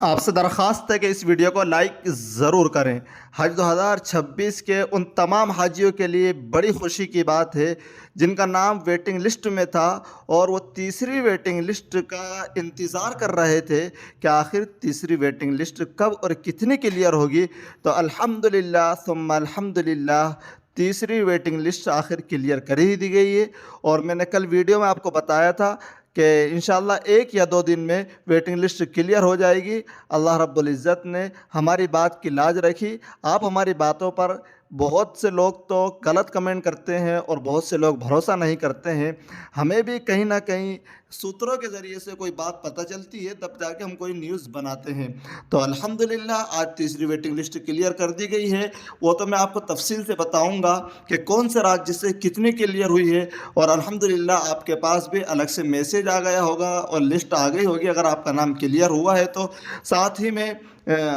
आपसे दरख्वास्त है कि इस वीडियो को लाइक ज़रूर करें। हज 2026 के उन तमाम हाजियों के लिए बड़ी खुशी की बात है जिनका नाम वेटिंग लिस्ट में था और वो तीसरी वेटिंग लिस्ट का इंतज़ार कर रहे थे कि आखिर तीसरी वेटिंग लिस्ट कब और कितने क्लियर होगी। तो अल्हम्दुलिल्लाह सुम्मा अल्हम्दुलिल्लाह तीसरी वेटिंग लिस्ट आखिर क्लियर कर ही दी गई है। और मैंने कल वीडियो में आपको बताया था कि इंशाल्लाह 1 या 2 दिन में वेटिंग लिस्ट क्लियर हो जाएगी। अल्लाह रब्बुल इज़्ज़त ने हमारी बात की लाज रखी। आप हमारी बातों पर बहुत से लोग तो गलत कमेंट करते हैं और बहुत से लोग भरोसा नहीं करते हैं। हमें भी कहीं न कहीं सूत्रों के ज़रिए से कोई बात पता चलती है तब जाके हम कोई न्यूज़ बनाते हैं। तो अल्हम्दुलिल्लाह आज तीसरी वेटिंग लिस्ट क्लियर कर दी गई है। वो तो मैं आपको तफ़सील से बताऊँगा कि कौन से राज्य से कितनी क्लियर हुई है। और अल्हम्दुलिल्लाह आपके पास भी अलग से मैसेज आ गया होगा और लिस्ट आ गई होगी अगर आपका नाम क्लियर हुआ है तो। साथ ही में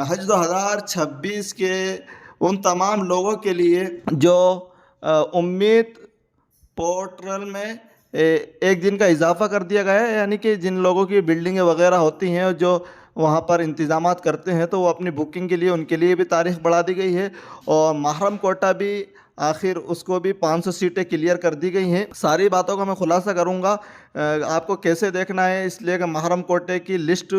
हज 2026 के उन तमाम लोगों के लिए जो उम्मीद पोर्टल में एक दिन का इजाफ़ा कर दिया गया है, यानी कि जिन लोगों की बिल्डिंगें वगैरह होती हैं और जो वहाँ पर इंतज़ामात करते हैं तो वो अपनी बुकिंग के लिए उनके लिए भी तारीख़ बढ़ा दी गई है। और महरम कोटा भी आखिर उसको भी 500 सीटें क्लियर कर दी गई हैं। सारी बातों का मैं खुलासा करूँगा आपको कैसे देखना है, इसलिए कि महरम कोटे की लिस्ट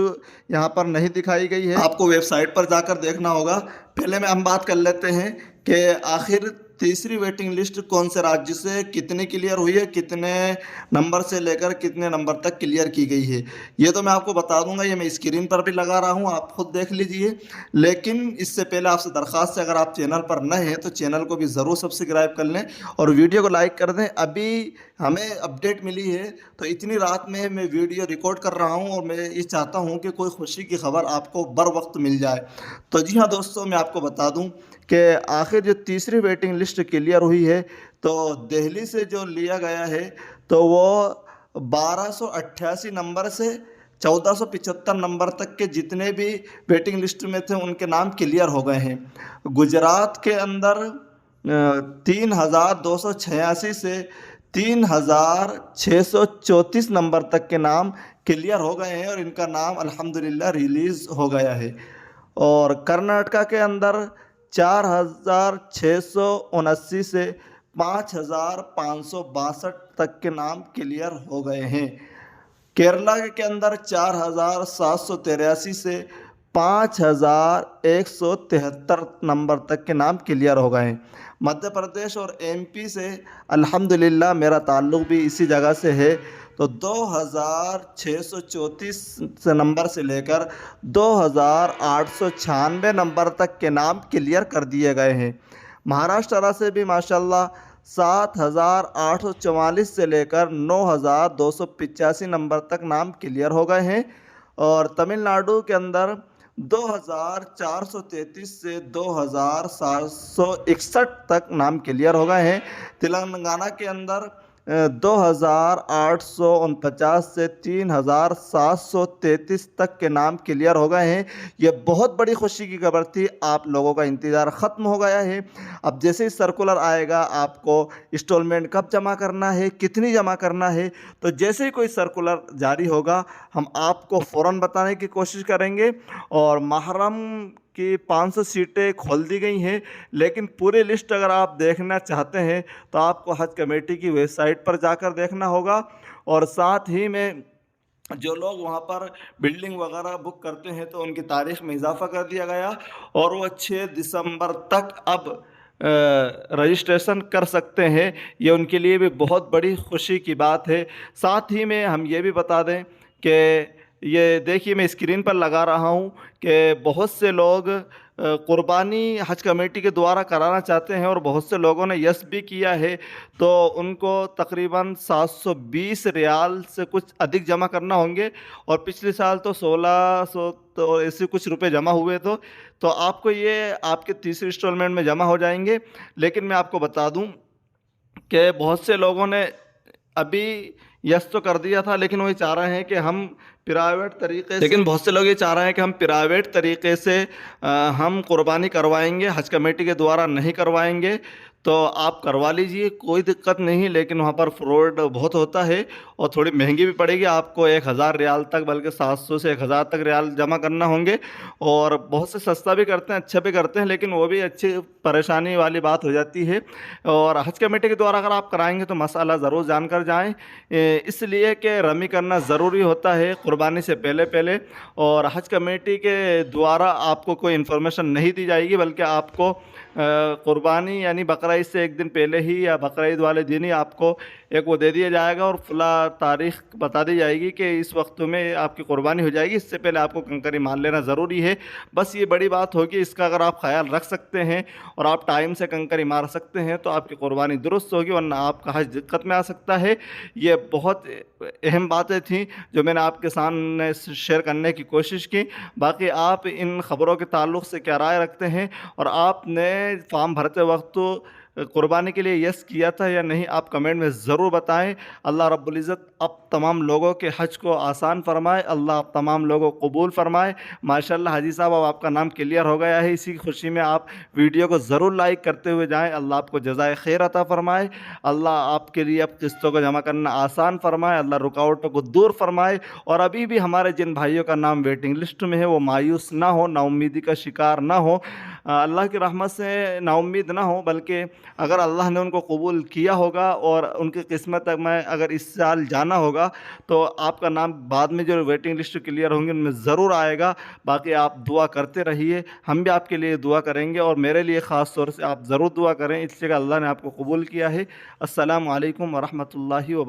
यहाँ पर नहीं दिखाई गई है, आपको वेबसाइट पर जाकर देखना होगा। पहले में हम बात कर लेते हैं कि आखिर तीसरी वेटिंग लिस्ट कौन से राज्य से कितनी क्लियर हुई है, कितने नंबर से लेकर कितने नंबर तक क्लियर की गई है, ये तो मैं आपको बता दूंगा। ये मैं स्क्रीन पर भी लगा रहा हूँ, आप खुद देख लीजिए। लेकिन इससे पहले आपसे दरख्वास्त है, अगर आप चैनल पर नए हैं तो चैनल को भी ज़रूर सब्सक्राइब कर लें और वीडियो को लाइक कर दें। अभी हमें अपडेट मिली है तो इतनी रात में मैं वीडियो रिकॉर्ड कर रहा हूँ और मैं ये चाहता हूँ कि कोई खुशी की खबर आपको बर वक्त मिल जाए। तो जी हाँ दोस्तों, मैं आपको बता दूँ कि आखिर जो तीसरी वेटिंग लिस्ट क्लियर हुई है तो दिल्ली से जो लिया गया है तो वो 1288 नंबर से 1475 नंबर तक के जितने भी वेटिंग लिस्ट में थे उनके नाम क्लियर हो गए हैं। गुजरात के अंदर 3286 से 3634 नंबर तक के नाम क्लियर हो गए हैं और इनका नाम अल्हम्दुलिल्लाह रिलीज़ हो गया है। और कर्नाटका के अंदर 4679 से 5562 तक के नाम क्लियर हो गए हैं। केरला के अंदर 4783 से 5173 नंबर तक के नाम क्लियर हो गए हैं। मध्य प्रदेश और एमपी से अल्हम्दुलिल्लाह मेरा ताल्लुक़ भी इसी जगह से है तो 2634 से नंबर से लेकर 2896 नंबर तक के नाम क्लियर कर दिए गए हैं। महाराष्ट्र से भी माशाल्लाह 7844 से लेकर 9285 नंबर तक नाम क्लियर हो गए हैं। और तमिलनाडु के अंदर 2433 से 2761 तक नाम क्लियर हो गए हैं। तेलंगाना के अंदर 2849 से 3733 तक के नाम क्लियर हो गए हैं। ये बहुत बड़ी खुशी की खबर थी, आप लोगों का इंतज़ार ख़त्म हो गया है। अब जैसे ही सर्कुलर आएगा आपको इंस्टॉलमेंट कब जमा करना है, कितनी जमा करना है, तो जैसे ही कोई सर्कुलर जारी होगा हम आपको फ़ौरन बताने की कोशिश करेंगे। और महरम की 500 सीटें खोल दी गई हैं, लेकिन पूरी लिस्ट अगर आप देखना चाहते हैं तो आपको हज कमेटी की वेबसाइट पर जाकर देखना होगा। और साथ ही में जो लोग वहाँ पर बिल्डिंग वगैरह बुक करते हैं तो उनकी तारीख में इजाफ़ा कर दिया गया और वो 6 दिसंबर तक अब रजिस्ट्रेशन कर सकते हैं। ये उनके लिए भी बहुत बड़ी खुशी की बात है। साथ ही में हम ये भी बता दें कि ये देखिए मैं स्क्रीन पर लगा रहा हूँ कि बहुत से लोग कुर्बानी हज कमेटी के द्वारा कराना चाहते हैं और बहुत से लोगों ने यस भी किया है तो उनको तकरीबन 720 रियाल से कुछ अधिक जमा करना होंगे। और पिछले साल तो 1600 तो ऐसे कुछ रुपए जमा हुए तो आपको ये आपके तीसरी इंस्टॉलमेंट में जमा हो जाएंगे। लेकिन मैं आपको बता दूं कि बहुत से लोगों ने अभी यस तो कर दिया था लेकिन वो चाह रहे हैं कि हम प्राइवेट तरीके से, लेकिन बहुत से लोग ये चाह रहे हैं कि हम प्राइवेट तरीके से हम कुर्बानी करवाएंगे, हज कमेटी के द्वारा नहीं करवाएंगे। तो आप करवा लीजिए, कोई दिक्कत नहीं, लेकिन वहाँ पर फ्रॉड बहुत होता है और थोड़ी महँगी भी पड़ेगी आपको। 1000 रियाल तक, बल्कि 700 से 1000 तक रियाल जमा करना होंगे। और बहुत से सस्ता भी करते हैं, अच्छा भी करते हैं, लेकिन वो भी अच्छी परेशानी वाली बात हो जाती है। और हज कमेटी के द्वारा अगर आप कराएँगे तो मसाला ज़रूर जानकर जाएँ, इसलिए कि रमी करना ज़रूरी होता है कुर्बानी से पहले-पहले। और हज कमेटी के द्वारा आपको कोई इन्फॉर्मेशन नहीं दी जाएगी, बल्कि आपको कुर्बानी यानी बकरा ईद से 1 दिन पहले ही या बकरा ईद वाले दिन ही आपको एक वो दे दिया जाएगा और फला तारीख़ बता दी जाएगी कि इस वक्त में आपकी कुर्बानी हो जाएगी, इससे पहले आपको कंकरी मार लेना ज़रूरी है। बस ये बड़ी बात होगी, इसका अगर आप ख़्याल रख सकते हैं और आप टाइम से कंकरी मार सकते हैं तो आपकी कुर्बानी दुरुस्त होगी, वरना आपका हज दिक्कत में आ सकता है। ये बहुत अहम बातें थीं जो मैंने आपके सामने शेयर करने की कोशिश की। बाकी आप इन ख़बरों के ताल्लुक़ से क्या राय रखते हैं और आपने फॉर्म भरते वक्त तो कुर्बानी के लिए यस किया था या नहीं, आप कमेंट में ज़रूर बताएं। अल्लाह रब्बुल इज़्ज़त अब तमाम लोगों के हज को आसान फरमाए, अल्लाह आप तमाम लोगों को कबूल फरमाए। माशाअल्लाह हाजी साहब, अब आपका नाम क्लियर हो गया है, इसी खुशी में आप वीडियो को ज़रूर लाइक करते हुए जाएँ। अल्लाह आपको जज़ाए खैर अता फ़रमाए, अल्लाह आपके लिए अब किस्तों को जमा करना आसान फरमाए, अल्लाह रुकावटों को दूर फरमाए। और अभी भी हमारे जिन भाइयों का नाम वेटिंग लिस्ट में है वो मायूस ना हो, नाउम्मीदी का शिकार ना हो, अल्लाह की रहमत से नाउम्मीद ना हो, बल्कि अगर अल्लाह ने उनको कबूल किया होगा और उनकी किस्मत में अगर इस साल जाना होगा तो आपका नाम बाद में जो वेटिंग लिस्ट क्लियर होंगे उनमें ज़रूर आएगा। बाकी आप दुआ करते रहिए, हम भी आपके लिए दुआ करेंगे और मेरे लिए ख़ास तौर से आप ज़रूर दुआ करें, इसलिए कि अल्लाह ने आपको कबूल किया है। अस्सलामु अलैकुम व रहमतुल्लाहि व